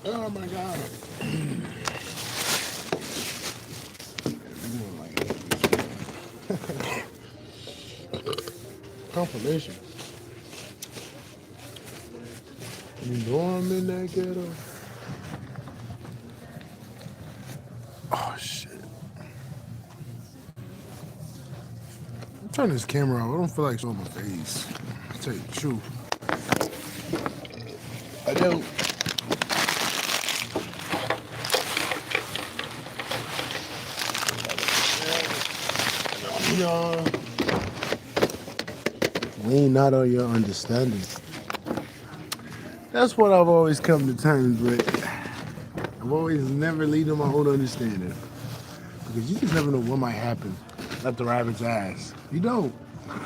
Oh my God. Confirmation. You know I'm in that ghetto. Oh shit. Turn this camera off. I don't feel like showing my face. I'll tell you the truth. I don't. Y'all. Lean not on your understanding. That's what I've always come to terms with. I've always never leaned on my own understanding. Because you just never know what might happen at the rabbit's ass. You don't.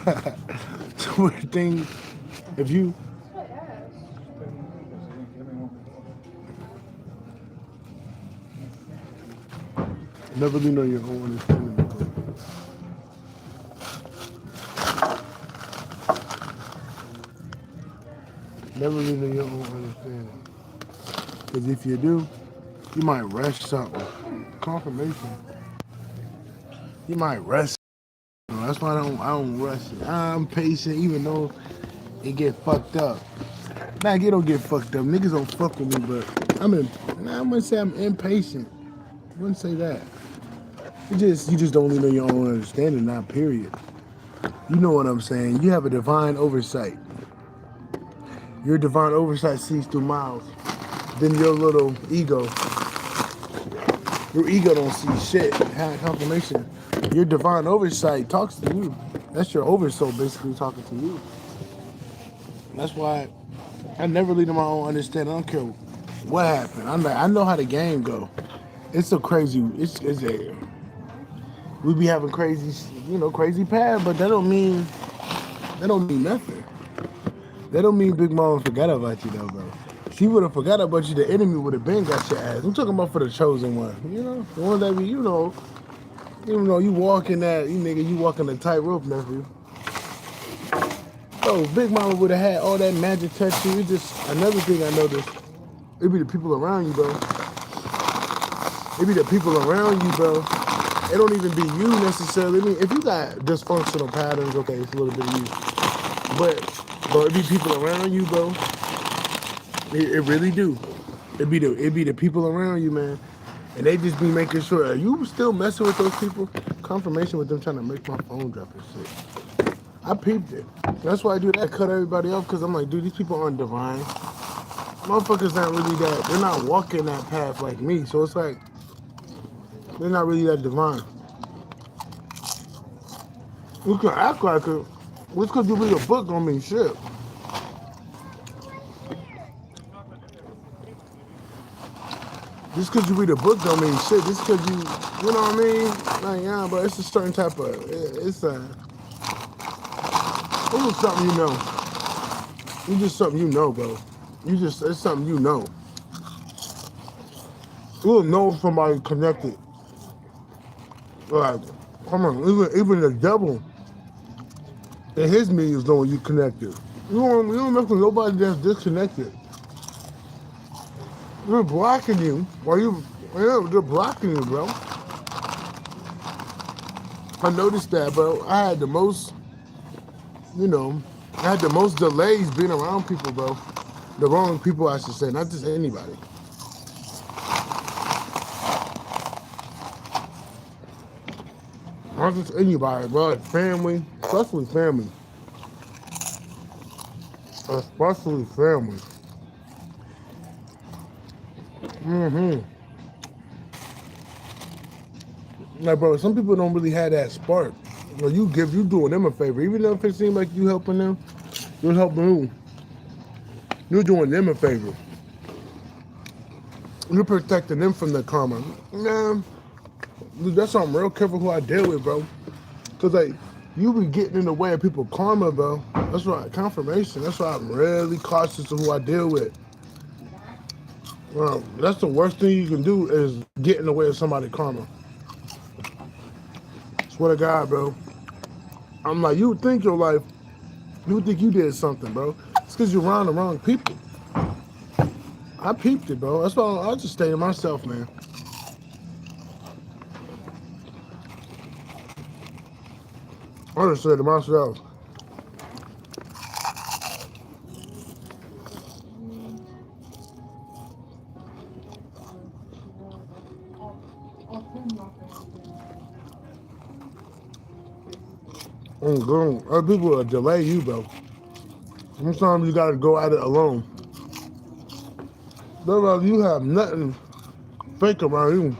It's a weird thing. If you never lean on your own understanding. Never lean on your own understanding. Because if you do, you might rush something. Confirmation. You might rush. That's why I don't rush it. I'm patient even though it get fucked up. Nah, it don't get fucked up. Niggas don't fuck with me, but I'm gonna say I'm impatient. I wouldn't say that. You just don't lean on your own understanding, not period. You know what I'm saying? You have a divine oversight. Your divine oversight sees through miles. Then your little ego, your ego don't see shit. Have confirmation. Your divine oversight talks to you. That's your oversoul basically talking to you. That's why I never lead on my own understanding. I don't care what happened. I know how the game go. It's so crazy. It's a we be having crazy, crazy paths, but that don't mean nothing. That don't mean Big Mama forgot about you though, bro. She would have forgot about you. The enemy would have been got your ass. I'm talking about for the chosen one. The one that even though you walking that, you walking the tightrope, nephew. Oh, Big Mama would have had all that magic touch. It's just another thing I noticed. It be the people around you, bro. It be the people around you, bro. It don't even be you necessarily. I mean, if you got dysfunctional patterns, okay, it's a little bit of you. But it be people around you, bro. It really do. It be the people around you, man. And they just be making sure. Are you still messing with those people? Confirmation with them trying to make my phone drop and shit. I peeped it. That's why I do that. I cut everybody off because I'm like, dude, these people aren't divine. Motherfuckers not really that. They're not walking that path like me. So it's like, they're not really that divine. You can act like it. Just because you read a book don't mean shit. Just because you read a book don't mean shit. Just because you know what I mean? Like, yeah, but it's a certain type of, it's just something you know. It's just something you know, bro. It's something you know. You'll know if somebody connected. Like, come on, even the devil and his minions know when you connected. You don't mess with nobody that's disconnected. They're blocking you. They're blocking you, bro. I noticed that, bro. I had the most delays being around people, bro. The wrong people, I should say, not just anybody. Not just anybody, bro. Like family, especially family. Especially family. Like, bro, some people don't really have that spark. You doing them a favor. Even though if it seems like you helping them, you're helping who? You're doing them a favor. You're protecting them from the karma. Nah, dude, that's why I'm real careful who I deal with, bro. Cause like, you be getting in the way of people's karma, bro. That's why confirmation. That's why I'm really cautious of who I deal with. That's the worst thing you can do is get in the way of somebody's karma. Swear to God, bro. I'm like, you would think your life, you would think you did something, bro. It's because you're around the wrong people. I peeped it, bro. That's why I just stay to myself, man. I just say to myself. Other people will delay you, bro. Sometimes you gotta go at it alone. Otherwise, you have nothing fake around you.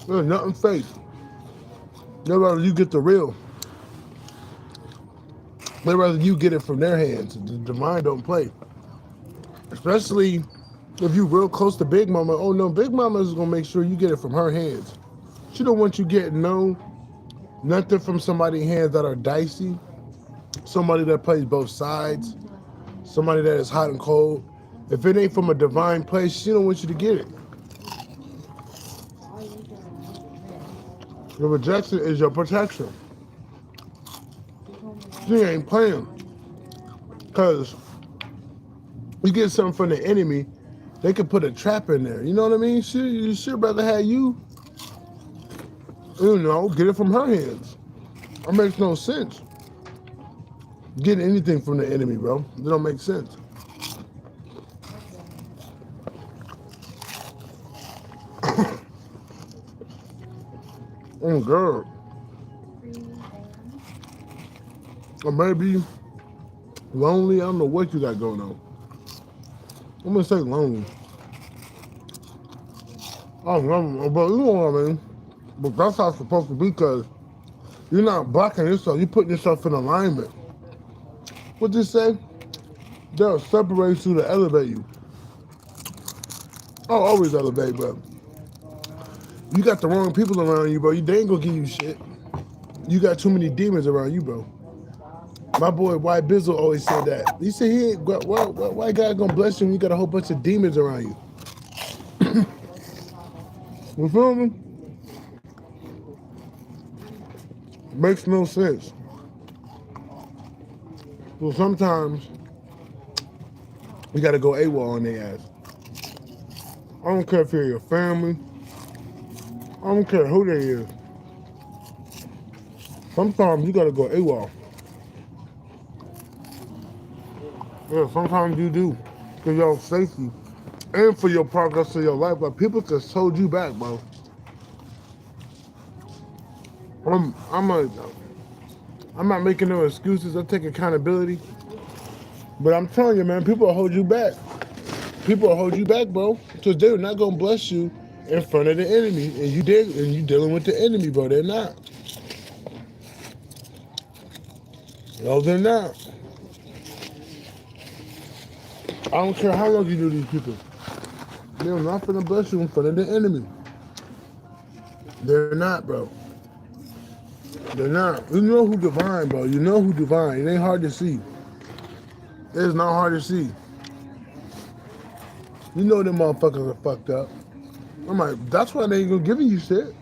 There's nothing fake. Otherwise, you get the real. Otherwise, you get it from their hands. The mind don't play. Especially if you real close to Big Mama. Oh no, Big Mama is gonna make sure you get it from her hands. She don't want you getting nothing from somebody's hands that are dicey. Somebody that plays both sides. Somebody that is hot and cold. If it ain't from a divine place, she don't want you to get it. Your rejection is your protection. She ain't playing. Because you get something from the enemy, they could put a trap in there. You know what I mean? She should rather have you, get it from her hands. That makes no sense. Getting anything from the enemy, bro. It don't make sense. Oh, girl. Or maybe lonely. I don't know what you got going on. I'm gonna say lonely. I don't know, but you know what I mean. But that's how it's supposed to be, because you're not blocking yourself. You're putting yourself in alignment. What this say? They'll separate you to elevate you. I'll always elevate, but you got the wrong people around you, bro. They ain't gonna give you shit. You got too many demons around you, bro. My boy White Bizzle always said that. He said he ain't, why God gonna bless you when you got a whole bunch of demons around you? You feel me? Makes no sense. So sometimes you gotta go AWOL on their ass. I don't care if you're your family. I don't care who they is. Sometimes you gotta go AWOL. Yeah, sometimes you do. For your safety. And for your progress of your life. But people just hold you back, bro. I'm not making no excuses. I take accountability. But I'm telling you, man, people will hold you back. People will hold you back, bro. Because they're not gonna bless you in front of the enemy. And you dealing with the enemy, bro. They're not. No, they're not. I don't care how long you do these people. They're not gonna bless you in front of the enemy. They're not, bro. They're not. You know who divine, bro. You know who divine. It ain't hard to see. It's not hard to see. You know them motherfuckers are fucked up. I'm like, that's why they ain't gonna give you shit.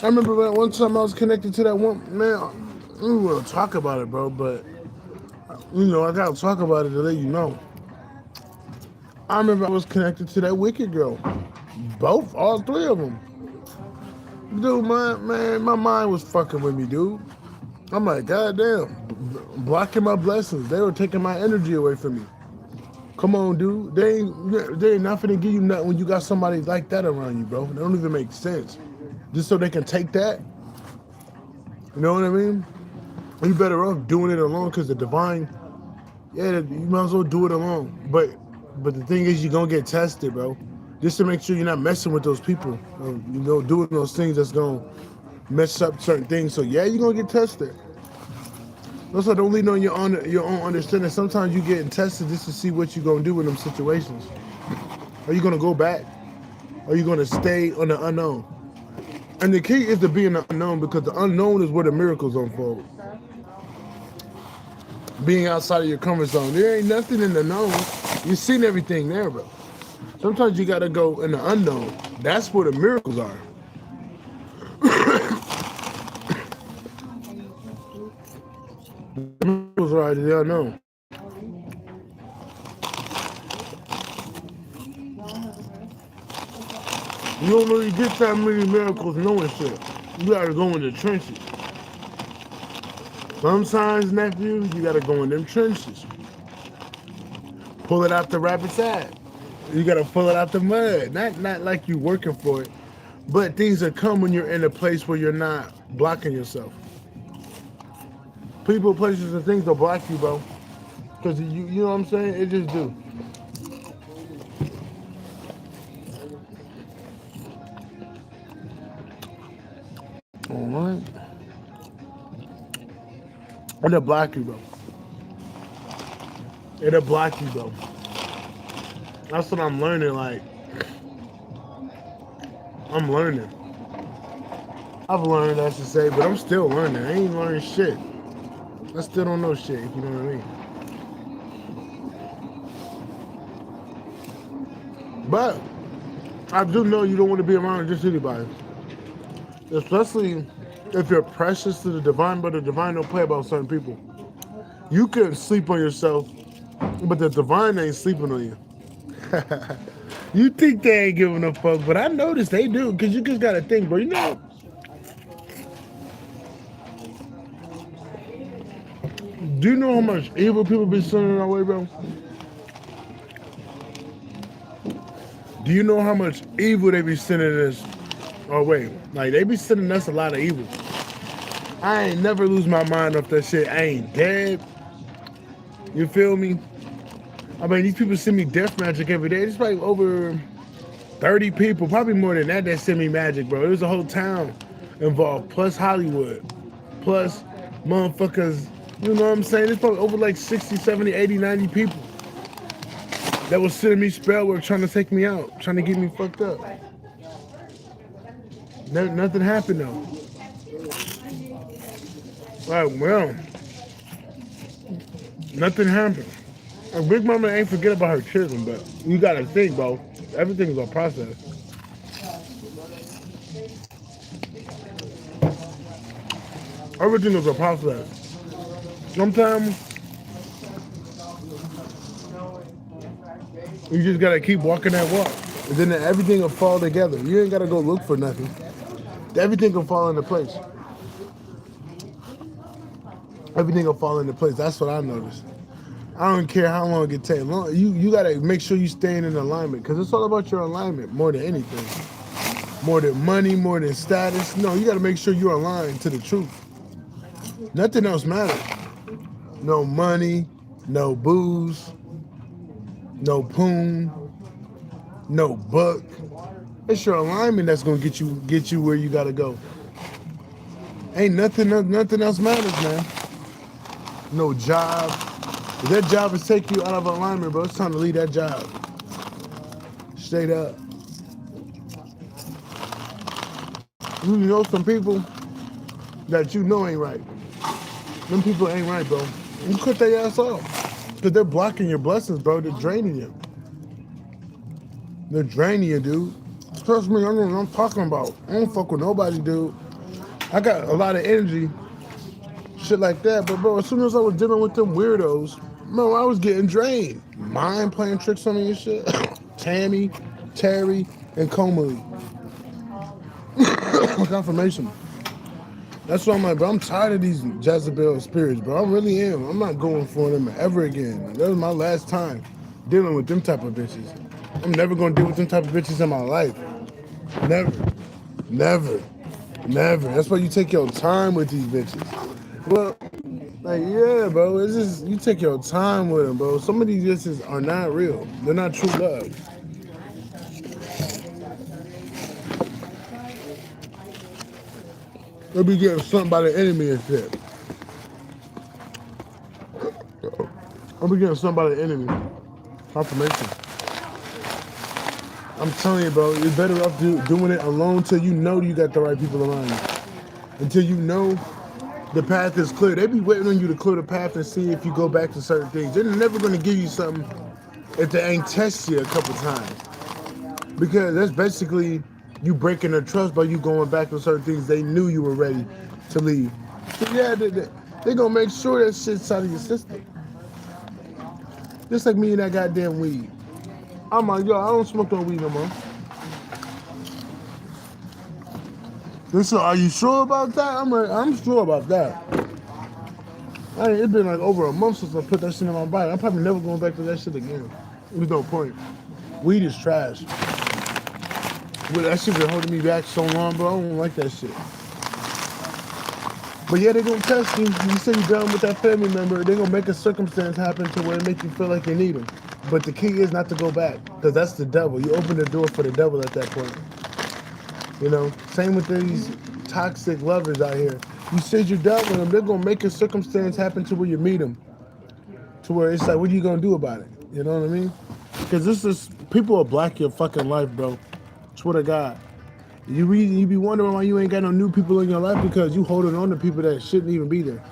I remember that one time I was connected to that one, man, I don't want to talk about it, bro, but, I gotta talk about it to let you know. I remember I was connected to that wicked girl. All three of them. Dude, my mind was fucking with me, dude. I'm like, goddamn, blocking my blessings. They were taking my energy away from me. Come on, dude. They ain't not finna give you nothing when you got somebody like that around you, bro. They don't even make sense. Just so they can take that. You know what I mean? You better off doing it alone, because the divine, you might as well do it alone. But the thing is, you're gonna get tested, bro. Just to make sure you're not messing with those people. Doing those things that's gonna mess up certain things. So yeah, you're gonna get tested. Also, don't lean on your own understanding. Sometimes you getting tested just to see what you're gonna do in them situations. Are you gonna go back? Are you gonna stay on the unknown? And the key is to be in the unknown, because the unknown is where the miracles unfold. Being outside of your comfort zone. There ain't nothing in the known. You've seen everything there, bro. Sometimes you gotta go in the unknown. That's where the miracles are. The miracles are in the unknown. You don't really get that many miracles knowing shit. You gotta go in the trenches. Sometimes, nephew, you gotta go in them trenches. Pull it out the rabbit's ass. You gotta pull it out the mud. Not like you working for it. But things that come when you're in a place where you're not blocking yourself. People, places, and things will block you, bro. Because you know what I'm saying? It just do. Alright. It'll block you, bro. It'll block you, bro. That's what I'm learning, like. I'm learning. I've learned, I should say, but I'm still learning. I ain't learning shit. I still don't know shit, if you know what I mean. But I do know you don't want to be around just anybody. Especially if you're precious to the divine, but the divine don't play about certain people. You can sleep on yourself, but the divine ain't sleeping on you. You think they ain't giving a fuck, but I noticed they do, because you just got to think, bro. You know, do you know how much evil people be sending our way, bro? Do you know how much evil they be sending us our way? Like, they be sending us a lot of evil. I ain't never lose my mind off that shit. I ain't dead. You feel me? I mean, these people send me death magic every day. It's probably over 30 people, probably more than that send me magic, bro. There's a whole town involved, plus Hollywood, plus motherfuckers, you know what I'm saying? There's probably over like 60, 70, 80, 90 people that was sending me spell work, trying to take me out, trying to get me fucked up. Nothing happened though. Like, well, nothing happened. And Big Mama ain't forget about her children, but you gotta think, bro. Everything's a process. Everything is a process. Sometimes you just gotta keep walking that walk, and then everything will fall together. You ain't gotta go look for nothing. Everything will fall into place. Everything will fall into place. That's what I noticed. I don't care how long it takes. You gotta make sure you staying in alignment, because it's all about your alignment more than anything. More than money, more than status. No, you gotta make sure you're aligned to the truth. Nothing else matters. No money, no booze, no poon, no buck. It's your alignment that's gonna get you where you gotta go. Ain't nothing else matters, man. No job. If that job is taking you out of alignment, bro, it's time to leave that job. Straight up. You know some people that you know ain't right. Them people ain't right, bro. You cut their ass off. Because they're blocking your blessings, bro. They're draining you. They're draining you, dude. Trust me, I know what I'm talking about. I don't fuck with nobody, dude. I got a lot of energy, shit like that. But, bro, as soon as I was dealing with them weirdos, bro, I was getting drained. Mind playing tricks on me and shit. Tammy, Terry, and Comey. Confirmation. That's why I'm like, bro, I'm tired of these Jezebel spirits, bro. I really am. I'm not going for them ever again. That was my last time dealing with them type of bitches. I'm never going to deal with them type of bitches in my life. Never. Never. Never. That's why you take your time with these bitches. Well, like, yeah, bro. It's just, you take your time with them, bro. Some of these bitches are not real. They're not true love. They'll be getting something by the enemy and shit. I'll be getting something by the enemy. Confirmation. I'm telling you, bro, you're better off doing it alone until you know you got the right people around you. Until you know the path is clear. They be waiting on you to clear the path and see if you go back to certain things. They're never going to give you something if they ain't test you a couple times. Because that's basically you breaking their trust by you going back to certain things they knew you were ready to leave. So yeah, they're going to make sure that shit's out of your system. Just like me and that goddamn weed. I'm like, yo, I don't smoke no weed no more. This, are you sure about that? I'm like, I'm sure about that. It's been like over a month since I put that shit in my body. I'm probably never going back to that shit again. There's no point. Weed is trash. But that shit been holding me back so long, bro. I don't like that shit. But yeah, they gonna test you. You say you're done with that family member, they gonna make a circumstance happen to where it make you feel like you need them. But the key is not to go back, because that's the devil. You open the door for the devil at that point. You know, same with these toxic lovers out here. You said you're done with them, they're gonna make a circumstance happen to where you meet them. To where it's like, what are you gonna do about it? You know what I mean? Because this is, people will block your fucking life, bro. Swear to God. You be wondering why you ain't got no new people in your life, because you holding on to people that shouldn't even be there.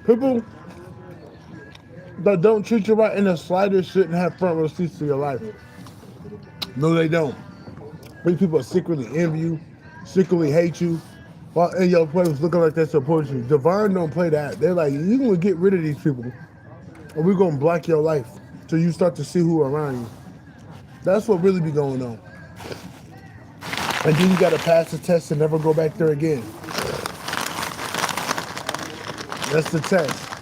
People that don't treat you right in the slightest shouldn't have front row seats to your life. No, they don't. These people secretly envy you, secretly hate you, while in your place looking like they support you. Divine don't play that. They're like, you gonna get rid of these people, or we're gonna block your life till you start to see who are around you. That's what really be going on. And then you gotta pass the test and never go back there again. That's the test.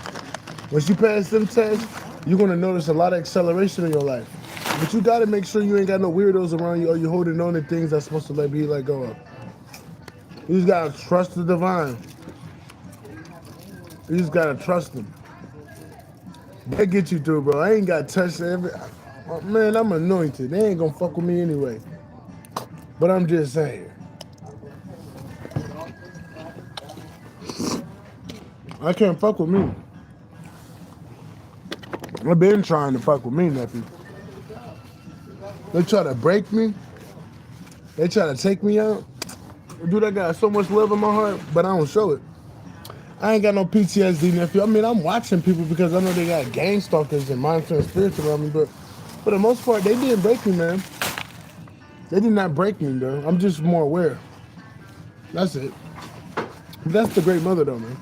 Once you pass them tests, you're gonna notice a lot of acceleration in your life. But you gotta make sure you ain't got no weirdos around you, or you're holding on to things that's supposed to let go of. You just gotta trust the divine. You just gotta trust them. They get you through, bro. I ain't got touched every. Man, I'm anointed. They ain't gonna fuck with me anyway. But I'm just saying. I can't fuck with me. I've been trying to fuck with me, nephew. They try to break me. They try to take me out. Dude, I got so much love in my heart, but I don't show it. I ain't got no PTSD, nephew. I mean, I'm watching people because I know they got gang stalkers and monitoring spirits around me, but for the most part, they didn't break me, man. They did not break me, though. I'm just more aware. That's it. That's the great mother, though, man.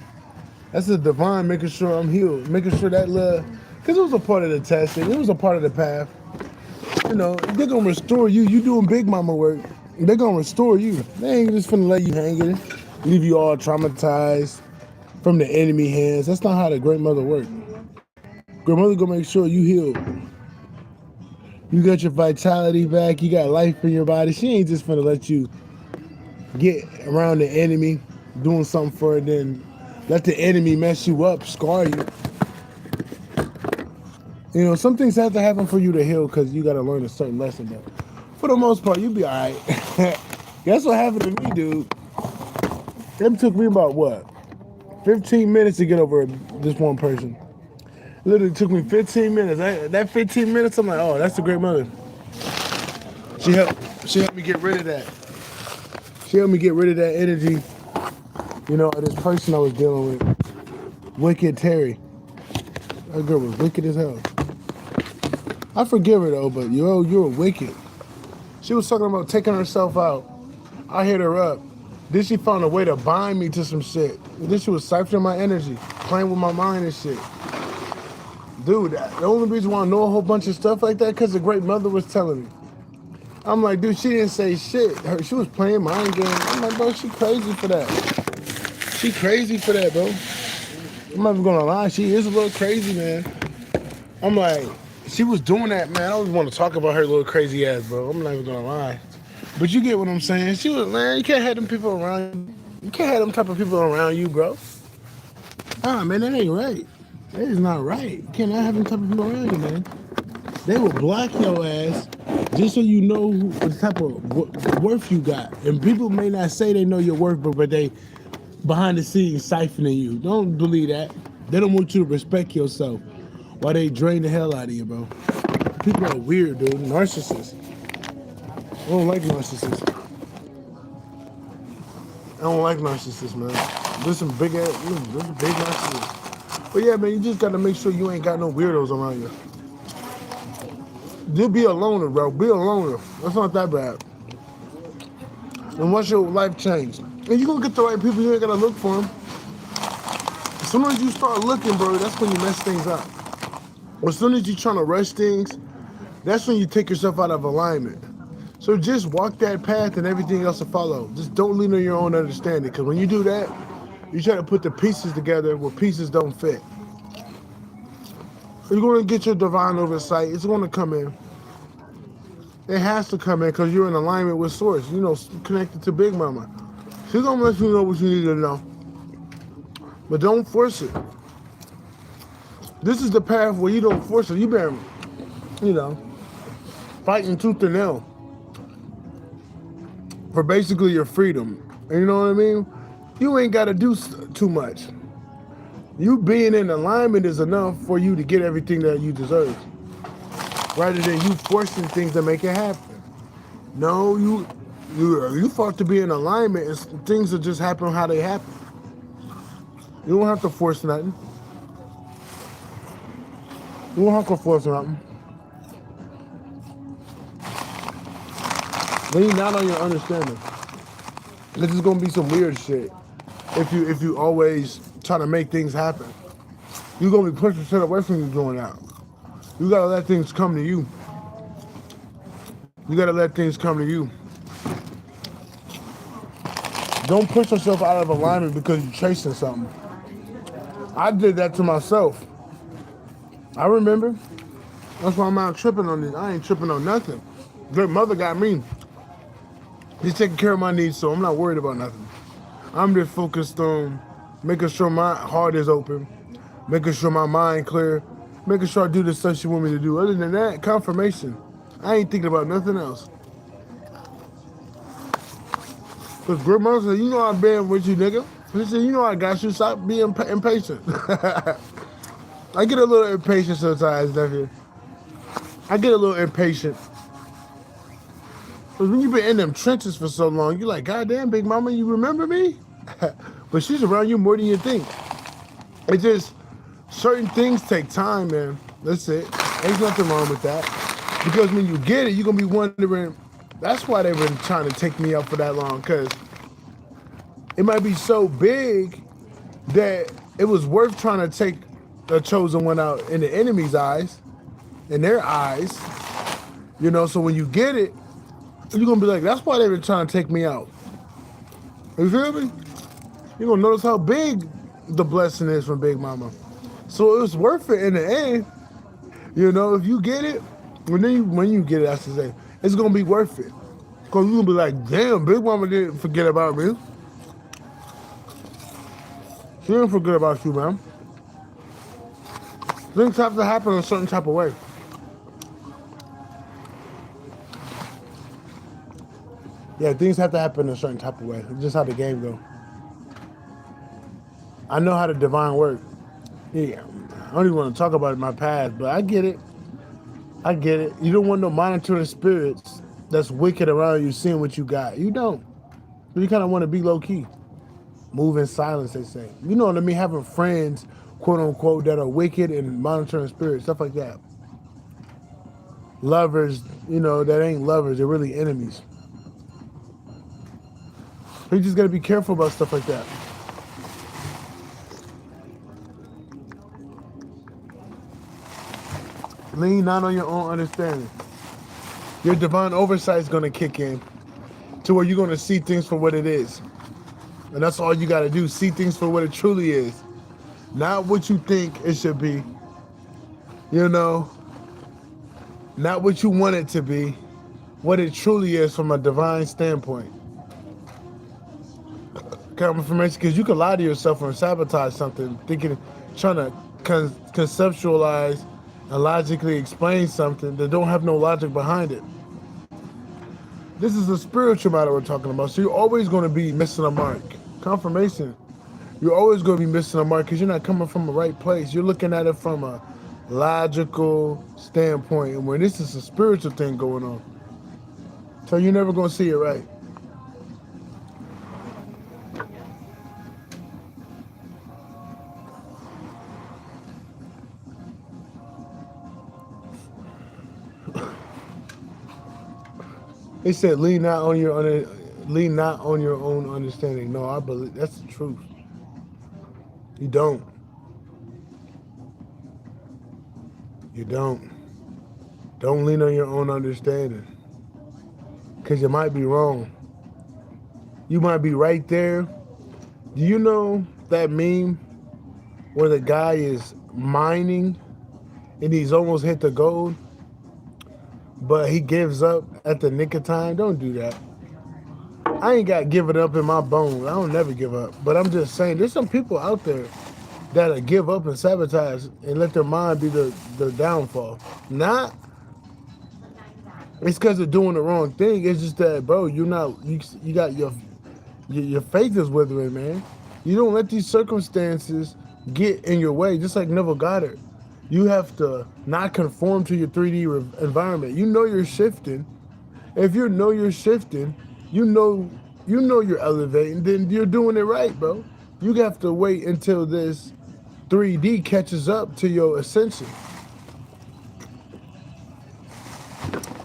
That's the divine making sure I'm healed, making sure that love, because it was a part of the testing. It was a part of the path. You know, they're going to restore you. You doing big mama work. They're going to restore you. They ain't just finna let you hang it, leave you all traumatized from the enemy hands. That's not how the great mother works. Great mother gonna make sure you healed. You got your vitality back. You got life in your body. She ain't just finna let you get around the enemy, doing something for it, then let the enemy mess you up, scar you. You know, some things have to happen for you to heal, because you got to learn a certain lesson. But for the most part, you'll be all right. That's what happened to me, dude. It took me about, 15 minutes to get over this one person. It literally took me 15 minutes. That 15 minutes, I'm like, oh, that's the great mother. She helped me get rid of that. She helped me get rid of that energy, you know, of this person I was dealing with. Wicked Terry. That girl was wicked as hell. I forgive her though, but you're wicked. She was talking about taking herself out. I hit her up. Then she found a way to bind me to some shit. Then she was siphoning my energy, playing with my mind and shit. Dude, the only reason why I know a whole bunch of stuff like that, because the great mother was telling me. I'm like, dude, she didn't say shit. She was playing mind games. I'm like, bro, she crazy for that. She crazy for that, bro. I'm not even gonna lie, she is a little crazy, man. I'm like, she was doing that, man. I don't even want to talk about her little crazy ass, bro. I'm not even gonna lie. But you get what I'm saying. She was, man, you can't have them people around you. You can't have them type of people around you, bro. Ah, man, that ain't right. That is not right. You cannot have them type of people around you, man. They will block your ass just so you know what type of worth you got. And people may not say they know your worth, but they behind the scenes siphoning you. Don't believe that. They don't want you to respect yourself while they drain the hell out of you, bro. People are weird, dude. Narcissists. I don't like narcissists. I don't like narcissists, man. There's some big narcissists. But yeah, man, you just gotta make sure you ain't got no weirdos around you. Just be a loner, bro. Be a loner. That's not that bad. And once your life changed, and you gonna get the right people, you ain't gotta look for them. As soon as you start looking, bro, that's when you mess things up. As soon as you trying to rush things, that's when you take yourself out of alignment. So just walk that path and everything else will follow. Just don't lean on your own understanding. Because when you do that, you try to put the pieces together where pieces don't fit. You're going to get your divine oversight. It's going to come in. It has to come in because you're in alignment with Source. You know, connected to Big Mama. She's going to let you know what you need to know. But don't force it. This is the path where you don't force it. You've been, you know, fighting tooth and nail for basically your freedom. And you know what I mean? You ain't got to do too much. You being in alignment is enough for you to get everything that you deserve, rather than you forcing things to make it happen. No, you fought to be in alignment, and things will just happen how they happen. You don't have to force nothing. You don't have to force nothing. Lean not on your understanding. This is gonna be some weird shit. If you always try to make things happen, you're gonna be pushing shit away from you doing that. You gotta let things come to you. You gotta let things come to you. Don't push yourself out of alignment because you're chasing something. I did that to myself. I remember. That's why I'm not tripping on this. I ain't tripping on nothing. Good mother got me. He's taking care of my needs, so I'm not worried about nothing. I'm just focused on making sure my heart is open, making sure my mind clear, making sure I do the stuff she want me to do. Other than that, confirmation. I ain't thinking about nothing else. Because grandma said, you know I've been with you, nigga. She said, you know I got you. Stop being impatient. I get a little impatient sometimes, nephew. I get a little impatient. Because when you've been in them trenches for so long, you're like, God damn, Big Mama, you remember me? But she's around you more than you think. It's just, certain things take time, man. That's it. Ain't nothing wrong with that. Because when you get it, you're going to be wondering, that's why they've been trying to take me out for that long. Because it might be so big that it was worth trying to take the chosen one out in the enemy's eyes, in their eyes. You know, so when you get it, you're going to be like, that's why they've been trying to take me out. You feel me? You're going to notice how big the blessing is from Big Mama. So it was worth it in the end. You know, if you get it, when you get it, I should say, it's going to be worth it. Because you're going to be like, damn, Big Mama didn't forget about me. She didn't forget about you, man. Things have to happen in a certain type of way. Yeah, things have to happen in a certain type of way. It's just how the game goes. I know how the divine work. Yeah, I don't even want to talk about my past, but I get it. I get it. You don't want no monitoring spirits that's wicked around you seeing what you got. You don't. You kind of want to be low-key. Move in silence, they say. You know what I mean? Having friends, quote-unquote, that are wicked and monitoring spirits, stuff like that. Lovers, you know, that ain't lovers. They're really enemies. You just got to be careful about stuff like that. Lean not on your own understanding. Your divine oversight is going to kick in to where you're going to see things for what it is. And that's all you got to do. See things for what it truly is. Not what you think it should be. You know, not what you want it to be. What it truly is from a divine standpoint. Confirmation, because you can lie to yourself and sabotage something, trying to conceptualize and logically explain something that don't have no logic behind it. This is a spiritual matter we're talking about, so you're always going to be missing a mark. Confirmation. You're always going to be missing a mark because you're not coming from the right place. You're looking at it from a logical standpoint, and when this is a spiritual thing going on. So you're never going to see it right. They said lean not on your own understanding. No, I believe that's the truth. You don't. You don't. Don't lean on your own understanding. because you might be wrong. You might be right there. Do you know that meme where the guy is mining and he's almost hit the gold, but he gives up at the nick of time? Don't do that. I ain't got giving up in my bones. I don't never give up. But I'm just saying, there's some people out there that'll give up and sabotage and let their mind be the downfall. Not it's because they're doing the wrong thing. It's just that, bro, you got your faith is withering, man. You don't let these circumstances get in your way. Just like Neville Goddard, you have to not conform to your 3D environment. You know you're shifting. If you know you're shifting, you know you're elevating. Then you're doing it right, bro. You have to wait until this 3D catches up to your ascension.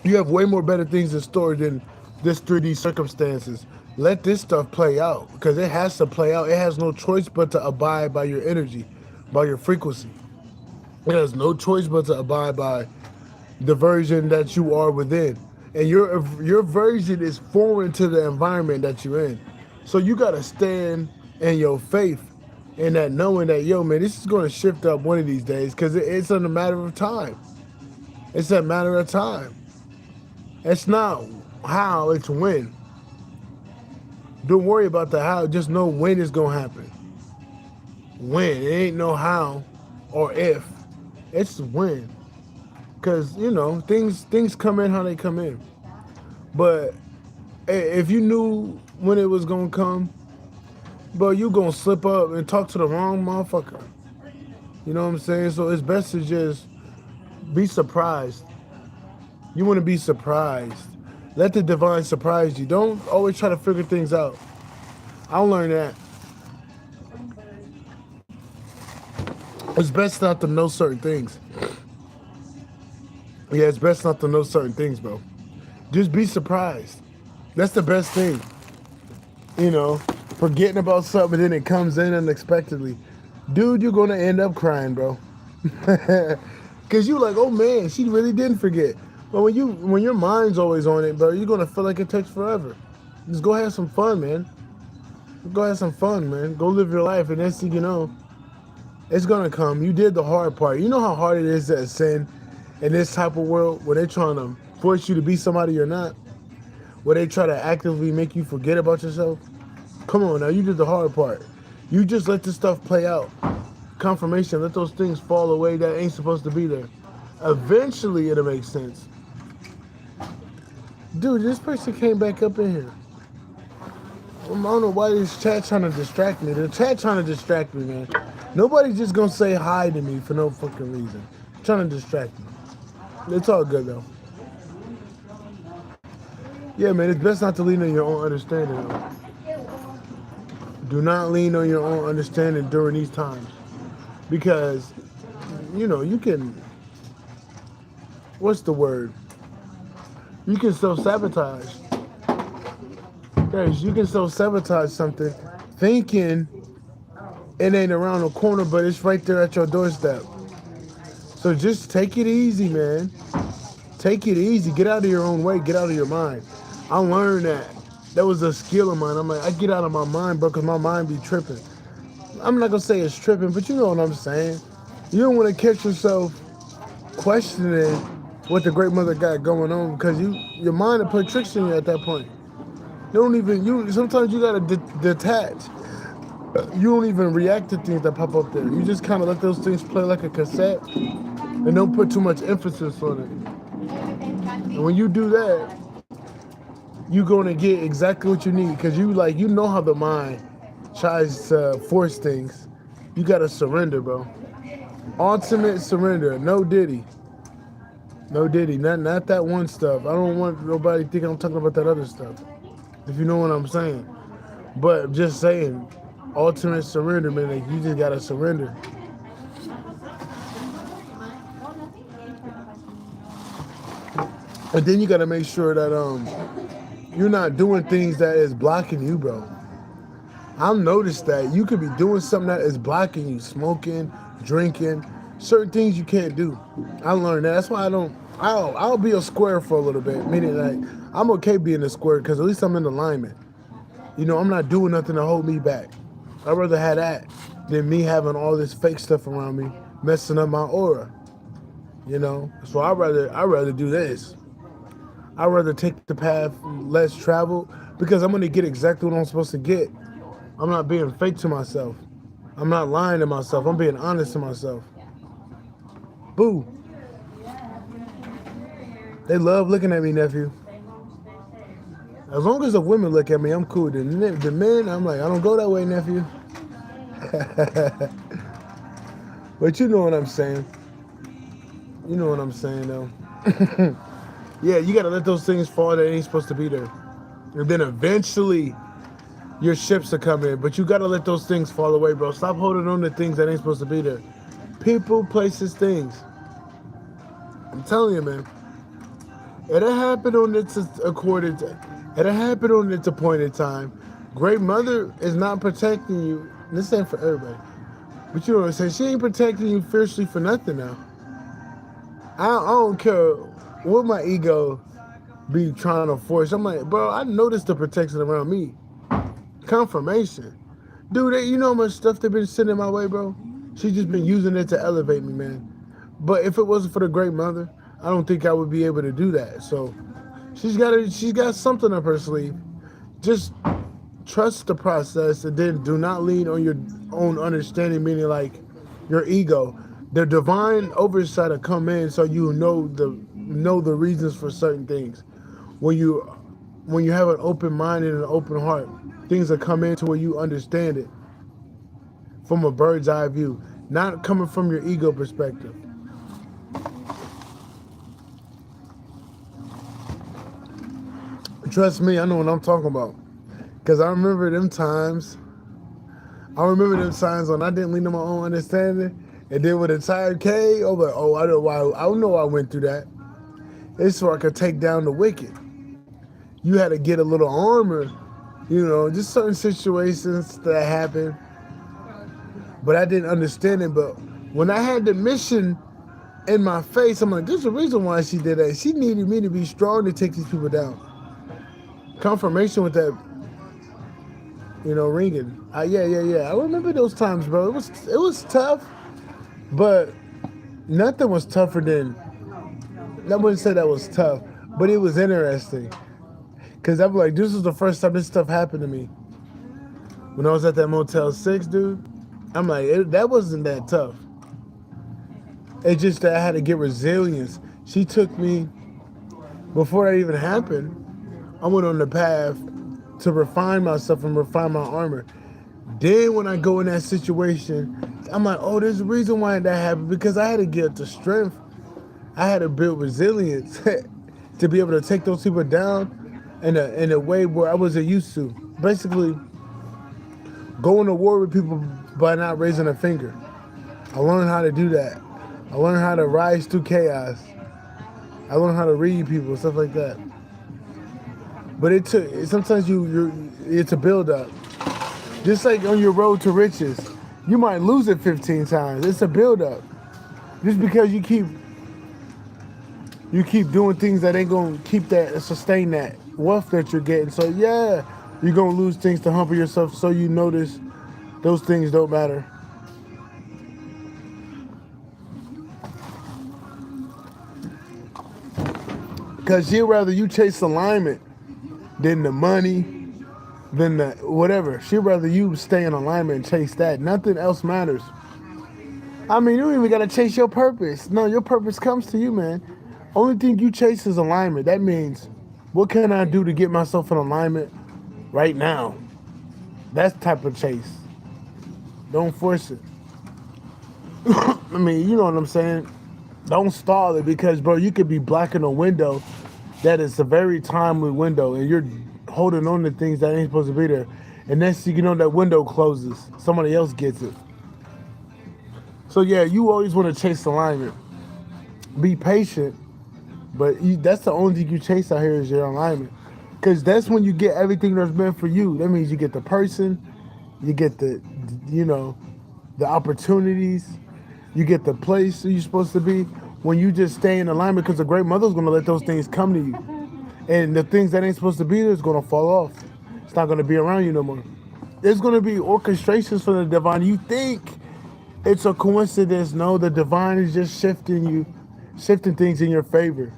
You have way more better things in store than this 3D circumstances. Let this stuff play out because it has to play out. It has no choice but to abide by your energy, by your frequency. It has no choice but to abide by the version that you are within. And your version is foreign to the environment that you're in. So you got to stand in your faith and that knowing that, yo, man, this is going to shift up one of these days because it's a matter of time. It's a matter of time. It's not how, it's when. Don't worry about the how, just know when it's going to happen. When. It ain't no how or if. It's when. Because, things come in how they come in. But if you knew when it was going to come, bro, you going to slip up and talk to the wrong motherfucker. You know what I'm saying? So it's best to just be surprised. You want to be surprised. Let the divine surprise you. Don't always try to figure things out. I'll learn that. It's best not to know certain things. Yeah, it's best not to know certain things, bro. Just be surprised. That's the best thing. Forgetting about something and then it comes in unexpectedly. Dude, you're going to end up crying, bro. Because you're like, oh, man, she really didn't forget. But when your mind's always on it, bro, you're going to feel like it takes forever. Just go have some fun, man. Go have some fun, man. Go live your life, and next thing you know, it's going to come. You did the hard part. You know how hard it is to ascend in this type of world where they're trying to force you to be somebody you're not? Where they try to actively make you forget about yourself? Come on now, you did the hard part. You just let this stuff play out. Confirmation, let those things fall away that ain't supposed to be there. Eventually, it'll make sense. Dude, this person came back up in here. I don't know why this chat trying to distract me. The chat trying to distract me, man. Nobody's just gonna say hi to me for no fucking reason. Trying to distract me. It's all good though. Yeah, man, it's best not to lean on your own understanding though. Do not lean on your own understanding during these times. Because, you can, what's the word? You can self-sabotage. Yes, you can self-sabotage something thinking it ain't around the corner, but it's right there at your doorstep. So just take it easy, man. Take it easy. Get out of your own way. Get out of your mind. I learned that. That was a skill of mine. I'm like, I get out of my mind, bro, because my mind be tripping. I'm not going to say it's tripping, but you know what I'm saying. You don't want to catch yourself questioning what the great mother got going on because your mind will play tricks in you at that point. Sometimes you got to detach. You don't even react to things that pop up there. You just kind of let those things play like a cassette and don't put too much emphasis on it. And when you do that, you're going to get exactly what you need because you know how the mind tries to force things. You got to surrender, bro. Ultimate surrender. No Diddy. No Diddy. Not that one stuff. I don't want nobody thinking I'm talking about that other stuff. If you know what I'm saying. But just saying, ultimate surrender, man. Like, you just got to surrender. And then you got to make sure that you're not doing things that is blocking you, bro. I've noticed that you could be doing something that is blocking you, smoking, drinking, certain things you can't do. I learned that. That's why I'll be a square for a little bit, meaning like I'm okay being a squirt because at least I'm in alignment. You know, I'm not doing nothing to hold me back. I'd rather have that than me having all this fake stuff around me messing up my aura. You know, so I rather do this. I'd rather take the path less traveled because I'm gonna get exactly what I'm supposed to get. I'm not being fake to myself. I'm not lying to myself. I'm being honest to myself. Boo. They love looking at me, nephew. As long as the women look at me, I'm cool. The men, I'm like, I don't go that way, nephew. But you know what I'm saying. You know what I'm saying, though. Yeah, you gotta let those things fall that ain't supposed to be there. And then eventually, your ships are coming. But you gotta let those things fall away, bro. Stop holding on to things that ain't supposed to be there. People, places, things. I'm telling you, man. It'll happen on its accorded. It'll happen on its appointed time. Great Mother is not protecting you. This ain't for everybody, but you know what I'm saying. She ain't protecting you fiercely for nothing now. I don't care what my ego be trying to force. I'm like, bro, I noticed the protection around me. Confirmation, dude. You know how much stuff they been sending my way, bro. She just been using it to elevate me, man. But if it wasn't for the Great Mother, I don't think I would be able to do that. So she's got something up her sleeve. Just trust the process and then do not lean on your own understanding, meaning like your ego. The divine oversight will come in so you know the reasons for certain things. When you have an open mind and an open heart, things will come into where you understand it from a bird's eye view, not coming from your ego perspective. Trust me, I know what I'm talking about. Because I remember them times. I remember them times when I didn't lean on my own understanding. And then with a tired K, I was like, oh, I don't know why I went through that. It's so I could take down the wicked. You had to get a little armor, just certain situations that happened. But I didn't understand it. But when I had the mission in my face, I'm like, there's a reason why she did that. She needed me to be strong to take these people down. Confirmation with that, ringing. Yeah. I remember those times, bro. It was tough, but nothing was tougher than. I wouldn't say that was tough, but it was interesting. Cause I'm like, this was the first time this stuff happened to me. When I was at that Motel 6, dude, I'm like, that wasn't that tough. It's just that I had to get resilience. She took me, before that even happened, I went on the path to refine myself and refine my armor. Then when I go in that situation, I'm like, oh, there's a reason why that happened, because I had to get the strength. I had to build resilience to be able to take those people down in a way where I wasn't used to. Basically, going to war with people by not raising a finger. I learned how to do that. I learned how to rise through chaos. I learned how to read people, stuff like that. But sometimes it's a build up. Just like on your road to riches, you might lose it 15 times. It's a build up. Just because you keep doing things that ain't gonna sustain that wealth that you're getting. So yeah, you're gonna lose things to humble yourself so you notice those things don't matter. Because she'd rather you chase alignment than the money, than the whatever. She'd rather you stay in alignment and chase that. Nothing else matters. I mean, you don't even got to chase your purpose. No, your purpose comes to you, man. Only thing you chase is alignment. That means, what can I do to get myself in alignment right now? That's the type of chase. Don't force it. I mean, you know what I'm saying? Don't stall it because, bro, you could be blocking a window that is a very timely window and you're holding on to things that ain't supposed to be there. And next thing you know, that window closes. Somebody else gets it. So, yeah, you always want to chase alignment. Be patient, but that's the only thing you chase out here is your alignment. Because that's when you get everything that's meant for you. That means you get the person, you get the opportunities, you get the place that you're supposed to be when you just stay in alignment, because the Great Mother's going to let those things come to you. And the things that ain't supposed to be there is gonna fall off. It's not gonna be around you no more. There's gonna be orchestrations from the divine. You think it's a coincidence? No, the divine is just shifting things in your favor.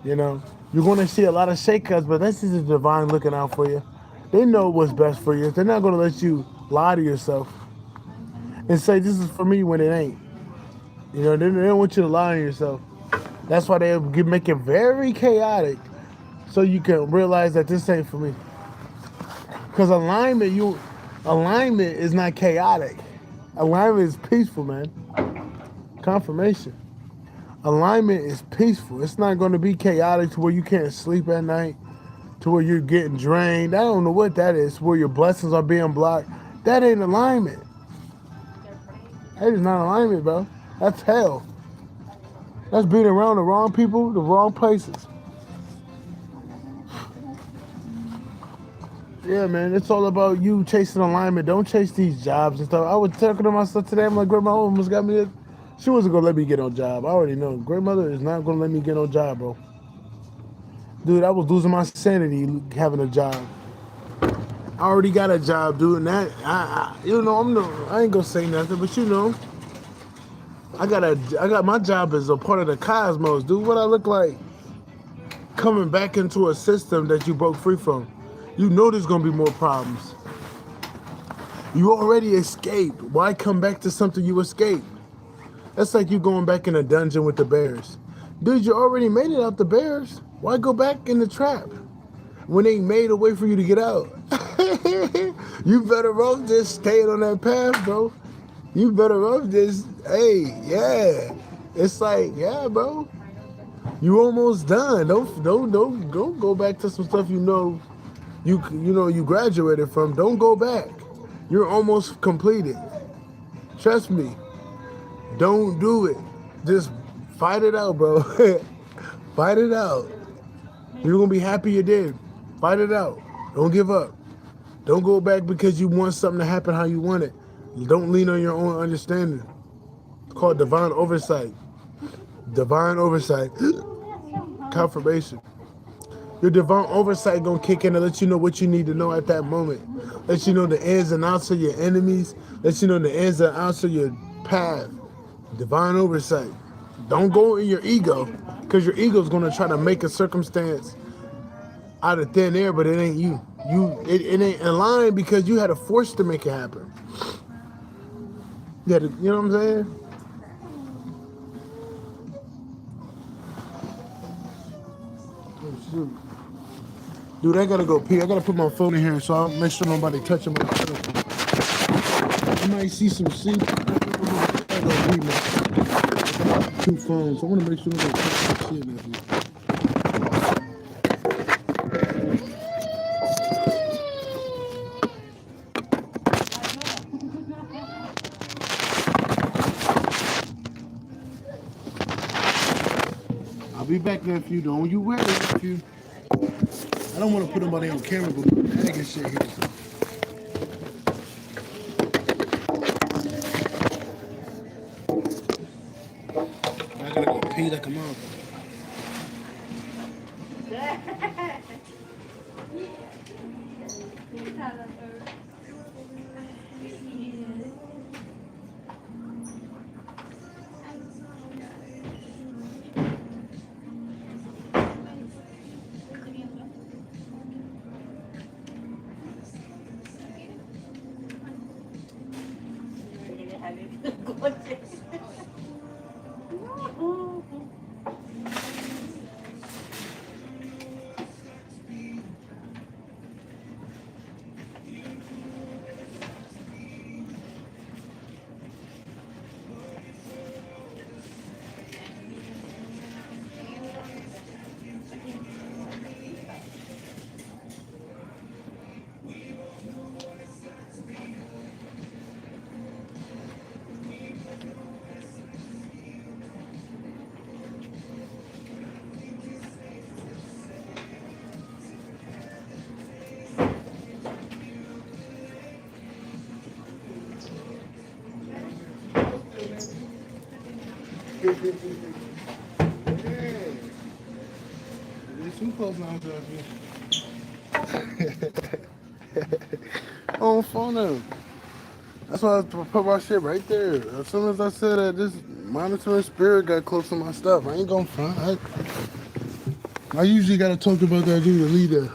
You know, you're gonna see a lot of shakeups, but this is the divine looking out for you. They know what's best for you. They're not gonna let you lie to yourself and say this is for me when it ain't. You know, they don't want you to lie to yourself. That's why they make it very chaotic, so you can realize that this ain't for me. Because alignment is not chaotic. Alignment is peaceful, man. Confirmation. Alignment is peaceful. It's not going to be chaotic to where you can't sleep at night, to where you're getting drained. I don't know what that is, where your blessings are being blocked. That ain't alignment. That is not alignment, bro. That's hell. That's being around the wrong people, the wrong places. Yeah, man, it's all about you chasing alignment. Don't chase these jobs and stuff. I was talking to myself today. I'm like, grandma almost got me. She wasn't gonna let me get no job. I already know. Grandmother is not gonna let me get no job, bro. Dude, I was losing my sanity having a job. I already got a job doing that. I ain't gonna say nothing, but I got my job as a part of the cosmos, dude. What I look like coming back into a system that you broke free from. You know there's gonna be more problems. You already escaped. Why come back to something you escaped? That's like you going back in a dungeon with the bears. Dude, you already made it out the bears. Why go back in the trap when they made a way for you to get out? You better off just staying on that path, bro. You better off just, hey, yeah. It's like, yeah, bro. You almost done. Don't go back to some stuff you graduated from. Don't go back. You're almost completed. Trust me. Don't do it. Just fight it out, bro. Fight it out. You're gonna be happy you did. Fight it out. Don't give up. Don't go back because you want something to happen how you want it. You don't lean on your own understanding. It's called divine oversight. Divine oversight. Confirmation. Your divine oversight gonna kick in and let you know what you need to know at that moment. Let you know the ins and outs of your enemies. Let you know the ins and outs of your path. Divine oversight. Don't go in your ego, because your ego is gonna try to make a circumstance out of thin air, but it ain't you. It ain't in line because you had a force to make it happen. You know what I'm saying? Oh, shoot. Dude, I gotta go pee. I gotta put my phone in here so I'll make sure nobody touching my phone. You might see some sheep. I gotta pee, man. 2 phones. I wanna make sure nobody touch my shit in here. I'll be back there if you don't. You wear it if you. I don't want to put nobody on camera, but I get shit here. I gotta go pee like a motherfucker. Too close now, on phone now. That's why I put my shit right there. As soon as I said that, this monitoring spirit got close to my stuff. I ain't gonna front. I usually gotta talk about that dude to lead the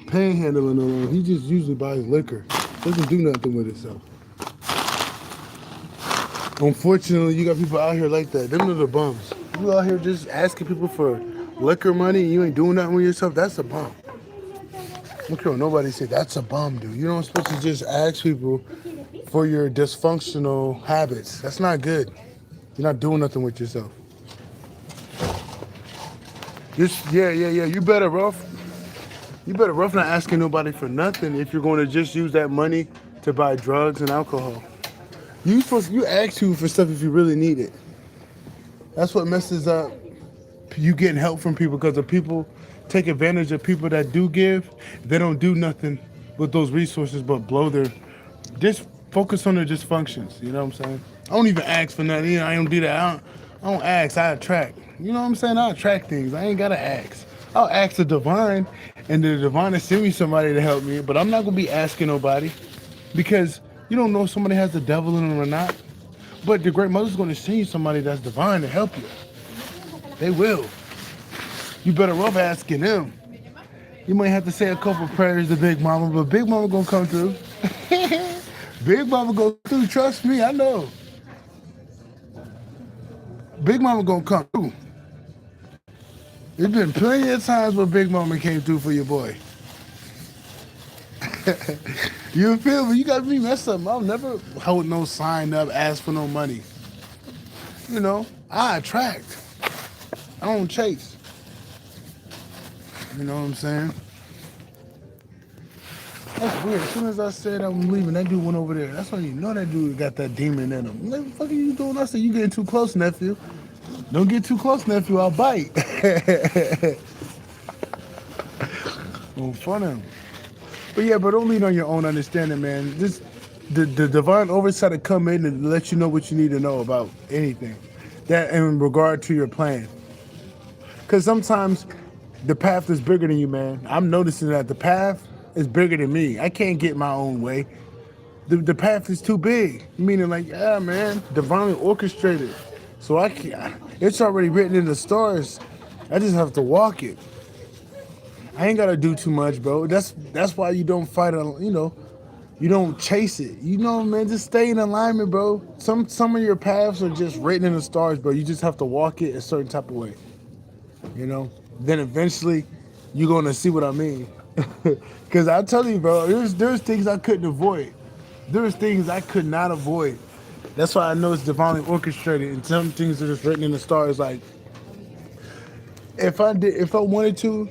panhandling alone. He just usually buys liquor. Doesn't do nothing with himself. Unfortunately, you got people out here like that. Them are the bums. You out here just asking people for liquor money and you ain't doing nothing with yourself. That's a bum. I don't care what nobody say. That's a bum, dude. You're not supposed to just ask people for your dysfunctional habits. That's not good. You're not doing nothing with yourself. Yeah. You better rough not asking nobody for nothing if you're going to just use that money to buy drugs and alcohol. You ask people for stuff if you really need it. That's what messes up you getting help from people, because the people take advantage of people that do give. They don't do nothing with those resources but blow their, just focus on their dysfunctions. You know what I'm saying? I don't even ask for nothing. You know, I don't do that. I don't ask. I attract. You know what I'm saying? I attract things. I ain't gotta ask. I'll ask the divine, and the divine will send me somebody to help me. But I'm not gonna be asking nobody, because you don't know if somebody has the devil in them or not. But the Great Mother's gonna send you somebody that's divine to help you. They will. You better off asking them. You might have to say a couple prayers to Big Mama, but Big Mama gonna come through. Big Mama go through. Trust me, I know. Big Mama gonna come through. There's been plenty of times where Big Mama came through for your boy. You feel me? You got me messed up. I'll never hold no sign up, ask for no money. You know, I attract. I don't chase. You know what I'm saying? That's weird. As soon as I said I'm leaving, that dude went over there. That's when you know that dude got that demon in him. What the fuck are you doing? I said, you getting too close, nephew. Don't get too close, nephew. I'll bite. Oh, fun him. But yeah, but don't lean on your own understanding, man. Just the divine oversight to come in and let you know what you need to know about anything that in regard to your plan. Because sometimes the path is bigger than you, man. I'm noticing that the path is bigger than me. I can't get my own way. The path is too big. Meaning, like, yeah, man, divinely orchestrated. So I can't. It's already written in the stars. I just have to walk it. I ain't gotta do too much, bro. That's why you don't fight. You know, you don't chase it. You know, man. Just stay in alignment, bro. Some of your paths are just written in the stars, bro. You just have to walk it a certain type of way. You know. Then eventually, you're gonna see what I mean. Cause I tell you, bro, there's things I couldn't avoid. There's things I could not avoid. That's why I know it's divinely orchestrated, and some things are just written in the stars. Like, if I wanted to,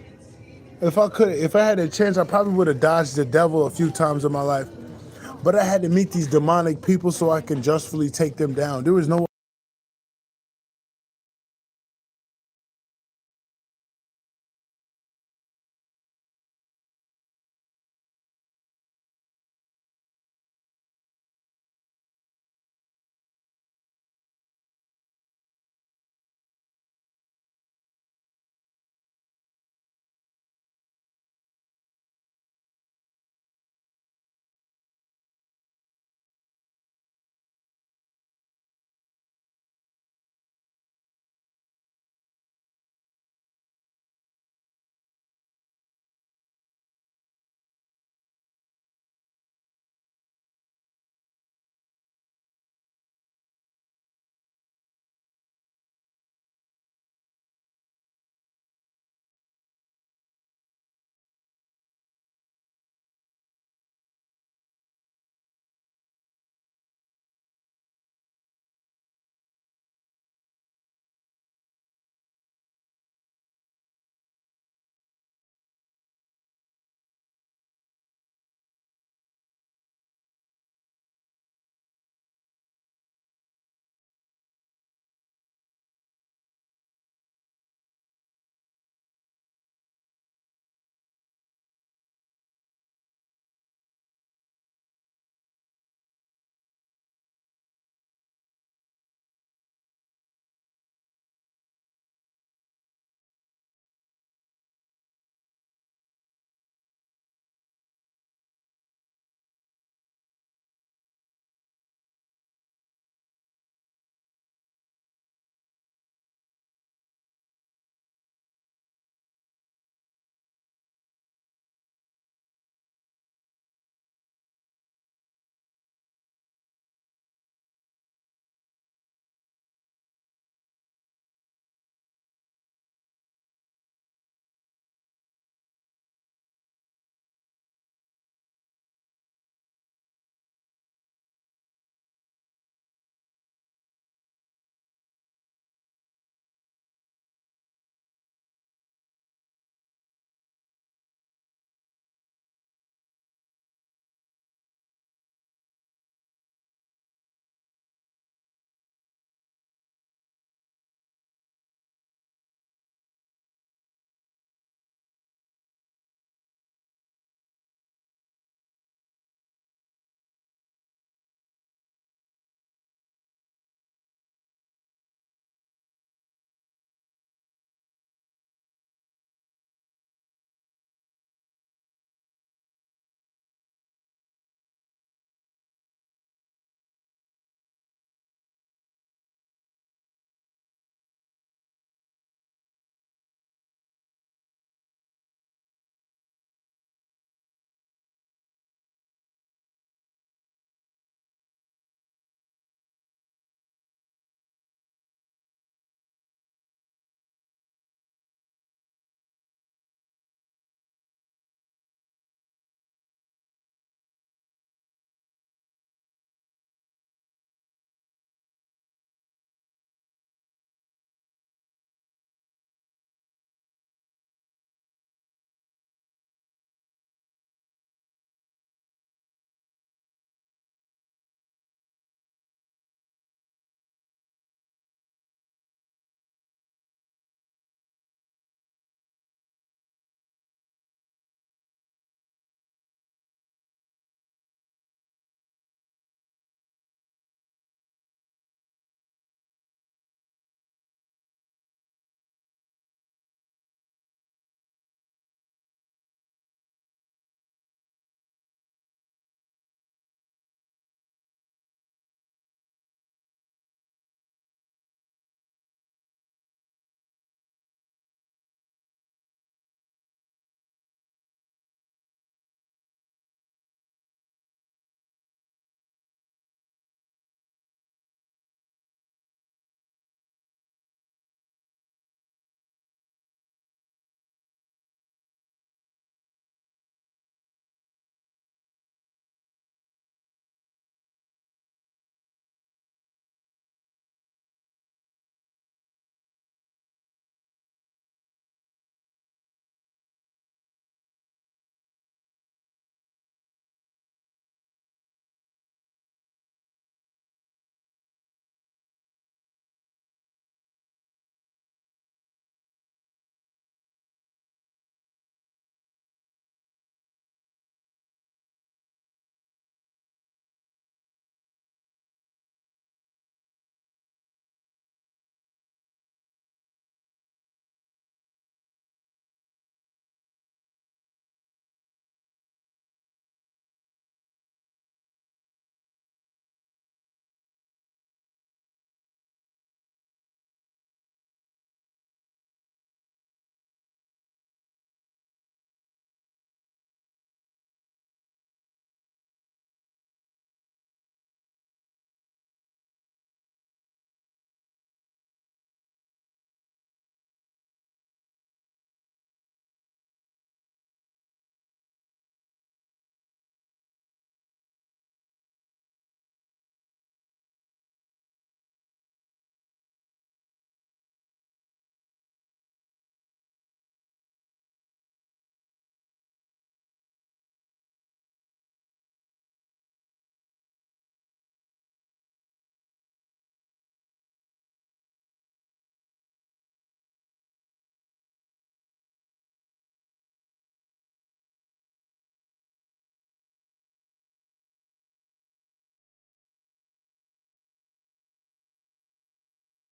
if I had a chance, I probably would have dodged the devil a few times in my life. But I had to meet these demonic people so I can justly take them down. There was no